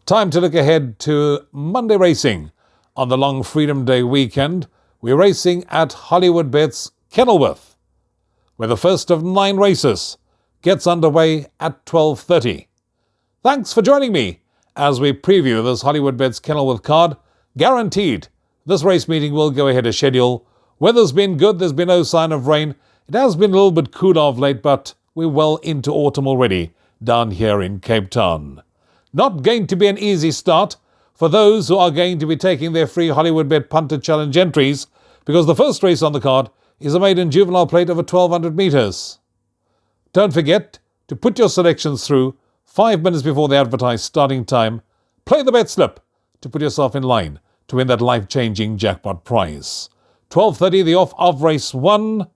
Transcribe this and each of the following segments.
Time to look ahead to Monday racing. On the long Freedom Day weekend, we're racing at Hollywoodbets Kenilworth, where the first of 9 races gets underway at 12:30. Thanks for joining me as we preview this Hollywoodbets Kenilworth card. Guaranteed, this race meeting will go ahead as schedule. Weather's been good, there's been no sign of rain. It has been a little bit cooler of late, but we're well into autumn already down here in Cape Town. Not going to be an easy start for those who are going to be taking their free Hollywoodbet Punter Challenge entries, because the first race on the card is a maiden juvenile plate over 1,200 metres. Don't forget to put your selections through 5 minutes before the advertised starting time. Play the bet slip to put yourself in line to win that life-changing jackpot prize. 12:30, the off of race 1.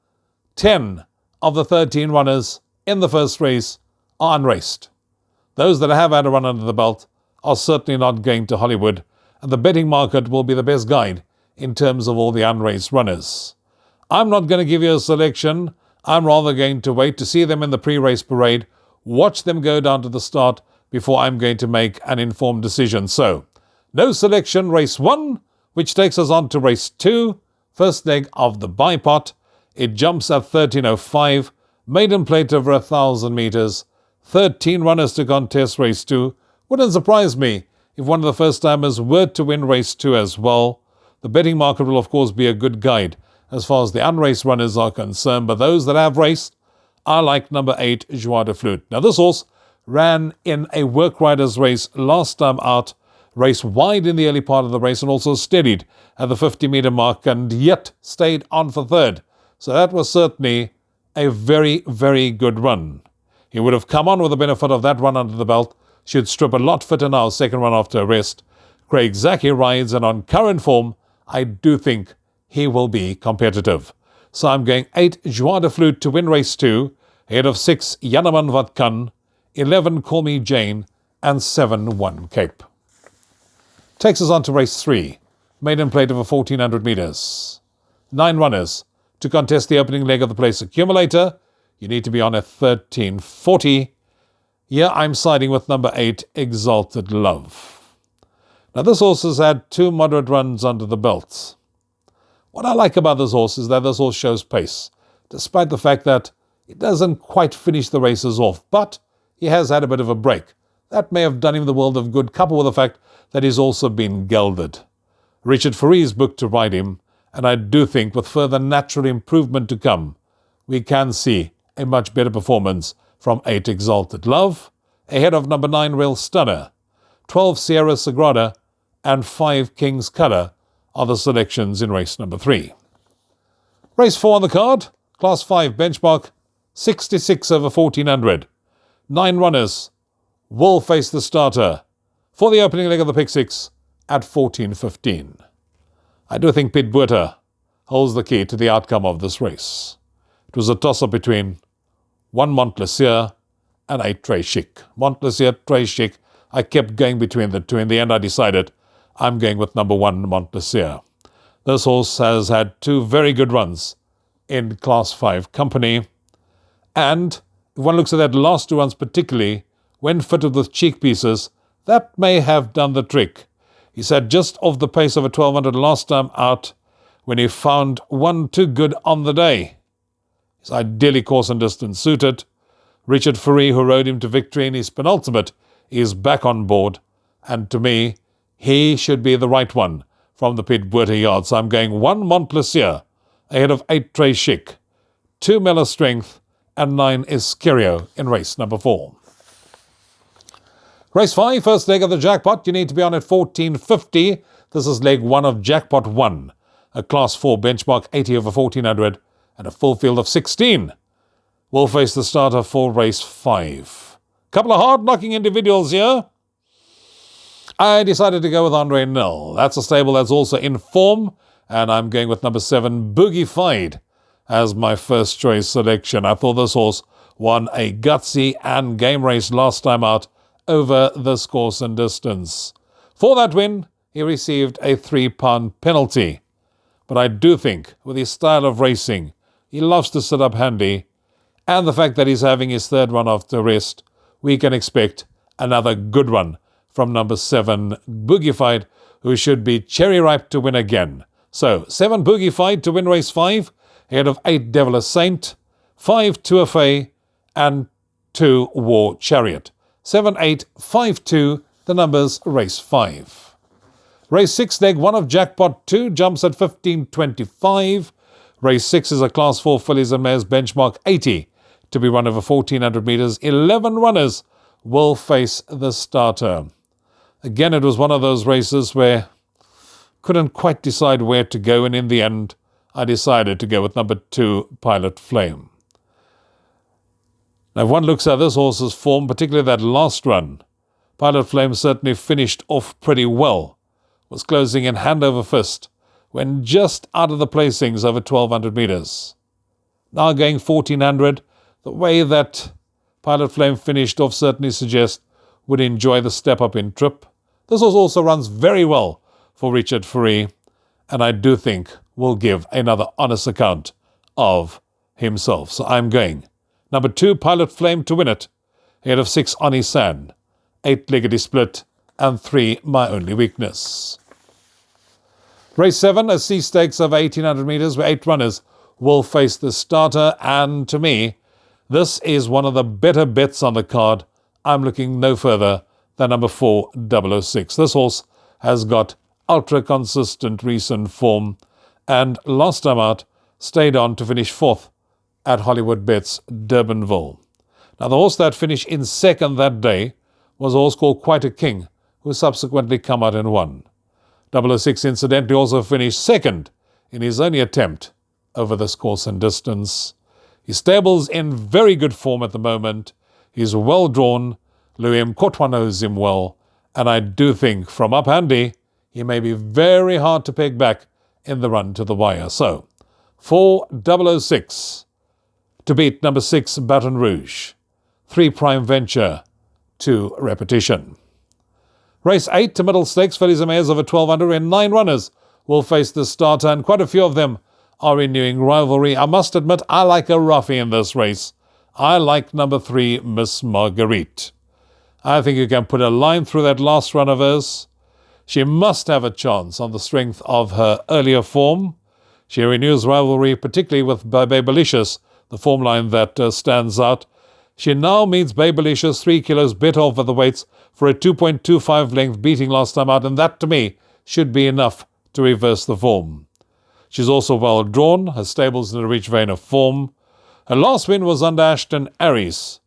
10 of the 13 runners in the first race are unraced. Those that have had a run under the belt are certainly not going to Hollywood, and the betting market will be the best guide in terms of all the unraced runners. I'm not going to give you a selection. I'm rather going to wait to see them in the pre-race parade, watch them go down to the start before I'm going to make an informed decision. So, no selection, race 1, which takes us on to race 2, first leg of the bipot. It jumps at 13:05, maiden plate over 1,000 metres, 13 runners to contest race 2. Wouldn't surprise me if one of the first-timers were to win race 2 as well. The betting market will of course be a good guide as far as the unraced runners are concerned, but those that have raced, I like number 8, Joie de Flute. Now this horse ran in a work riders race last time out, raced wide in the early part of the race and also steadied at the 50-metre mark and yet stayed on for third. So that was certainly a very, very good run. He would have come on with the benefit of that run under the belt. Should strip a lot fitter now, second run after a rest. Craig Zaki rides, and on current form, I do think he will be competitive. So I'm going 8, Joie de Flute to win race 2, ahead of 6, Yanaman Vatkan, 11, Call Me Jane, and 7, One Cape. Takes us on to race 3, maiden plate over 1,400 metres. 9 runners to contest the opening leg of the place accumulator. You need to be on at 13:40. Here I'm siding with number 8, Exalted Love. Now this horse has had 2 moderate runs under the belt. What I like about this horse is that this horse shows pace, despite the fact that it doesn't quite finish the races off, but he has had a bit of a break. That may have done him the world of good, coupled with the fact that he's also been gelded. Richard Faree's booked to ride him, and I do think with further natural improvement to come, we can see a much better performance from 8, Exalted Love, ahead of number 9, Real Stunner. 12, Sierra Sagrada, and 5, King's Cutter are the selections in race number 3. Race 4 on the card, Class 5 benchmark, 66 over 1,400. 9 runners will face the starter for the opening leg of the pick 6 at 14:15. I do think Pit Buerta holds the key to the outcome of this race. It was a toss-up between 1, Montplaisir, and 8, Très Chic. Montplaisir, Très Chic, I kept going between the two. In the end, I decided I'm going with number 1, Montplaisir. This horse has had 2 very good runs in Class 5 company. And if one looks at that last 2 runs particularly, when fitted with cheek pieces, that may have done the trick. He said just off the pace of a 1,200 last time out when he found 1 too good on the day. He's ideally course and distance suited. Richard Faree, who rode him to victory in his penultimate, is back on board. And to me, he should be the right one from the Pit Buerta yard. So I'm going 1, Montplaisir, ahead of 8, Très Chic, 2, Mela Strength, and 9, Iskerio in race number 4. Race 5, first leg of the jackpot. You need to be on at 14:50. This is leg 1 of Jackpot 1, a Class 4 benchmark, 80 over 1,400, and a full field of 16. Will face the starter for race 5. Couple of hard-knocking individuals here. I decided to go with Andre Nel. That's a stable that's also in form, and I'm going with number 7, Boogie Fied, as my first choice selection. I thought this horse won a gutsy and game race last time out over this course and distance. For that win, he received a £3 penalty. But I do think, with his style of racing, he loves to sit up handy, and the fact that he's having his 3rd run after rest, we can expect another good run from number 7, Boogie who should be cherry ripe to win again. So 7 Boogie to win race 5, ahead of 8 Devil Saint, 5 Tuafe, and 2 War Chariot. 7, 8, 5, 2, the numbers race 5. Race 6, leg 1 of Jackpot 2 jumps at 15.25. Race 6 is a Class 4 fillies and mares benchmark 80 to be run over 1,400 metres. 11 runners will face the starter. Again, it was one of those races where couldn't quite decide where to go, and in the end, I decided to go with number 2, Pilot Flame. Now, if one looks at this horse's form, particularly that last run, Pilot Flame certainly finished off pretty well, was closing in hand over fist, when just out of the placings over 1,200 metres. Now going 1,400, the way that Pilot Flame finished off certainly suggests would enjoy the step up in trip. This horse also runs very well for Richard Free, and I do think will give another honest account of himself. So I'm going number 2, Pilot Flame, to win it, ahead of 6, Onisan, 8, Liggity Split, and 3, My Only Weakness. Race 7, a C stakes of 1,800 metres where 8 runners will face the starter, and to me, this is one of the better bets on the card. I'm looking no further than number 4, 006. This horse has got ultra-consistent recent form, and last time out, stayed on to finish 4th at Hollywodbets Durbanville. Now, the horse that finished in 2nd that day was a horse called Quite a King, who subsequently come out and won. 006 incidentally also finished 2nd in his only attempt over this course and distance. His stable's in very good form at the moment. He's well drawn. Louis Kotwa knows him well, and I do think from up handy, he may be very hard to peg back in the run to the wire. So, 4, 006 to beat number 6, Baton Rouge. 3, Prime Venture, 2, Repetition. Race 8 to middle stakes, fillies and mares over 1,200, and 9 runners will face the starter, and quite a few of them are renewing rivalry. I must admit, I like a roughie in this race. I like number 3, Miss Marguerite. I think you can put a line through that last run of hers. She must have a chance on the strength of her earlier form. She renews rivalry, particularly with Babylicious, the form line that stands out. She now meets Babylicious 3 kilos bit off of the weights for a 2.25 length beating last time out, and that to me should be enough to reverse the form. She's also well drawn, her stable's in a rich vein of form. Her last win was under Ashton Aries,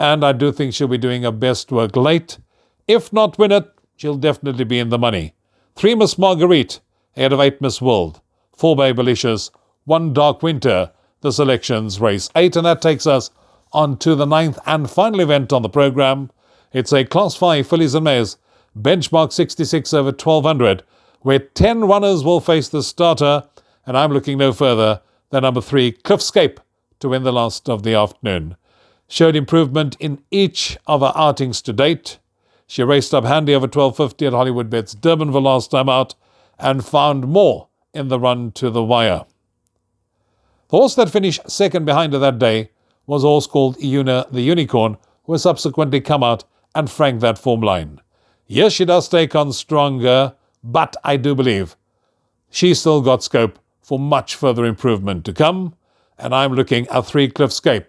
and I do think she'll be doing her best work late. If not win it, she'll definitely be in the money. 3, Miss Marguerite, ahead of 8, Miss World. 4, Babylicious, 1, Dark Winter, the selections race 8, and that takes us on to the 9th and final event on the programme. It's a Class 5 fillies and mares, benchmark 66 over 1,200, where 10 runners will face the starter, and I'm looking no further than number 3, Cliffscape, to win the last of the afternoon. Showed improvement in each of her outings to date. She raced up handy over 12.50 at Hollywodbets Durbanville last time out, and found more in the run to the wire. The horse that finished 2nd behind her that day was a horse called Iuna the Unicorn, who has subsequently come out and franked that form line. Yes, she does take on stronger, but I do believe she's still got scope for much further improvement to come, and I'm looking at 3, Cliffscape,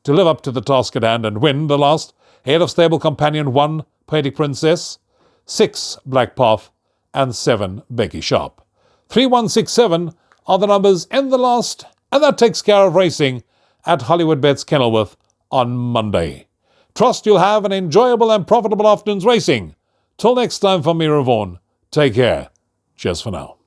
to live up to the task at hand and win the last, ahead of stable companion 1, Poetic Princess, 6, Black Path, and 7, Becky Sharp. 3, 1, 6, 7 are the numbers in the last, and that takes care of racing at Hollywoodbets Kenilworth on Monday. Trust you'll have an enjoyable and profitable afternoon's racing. Till next time from me, Rouvaun, take care. Cheers for now.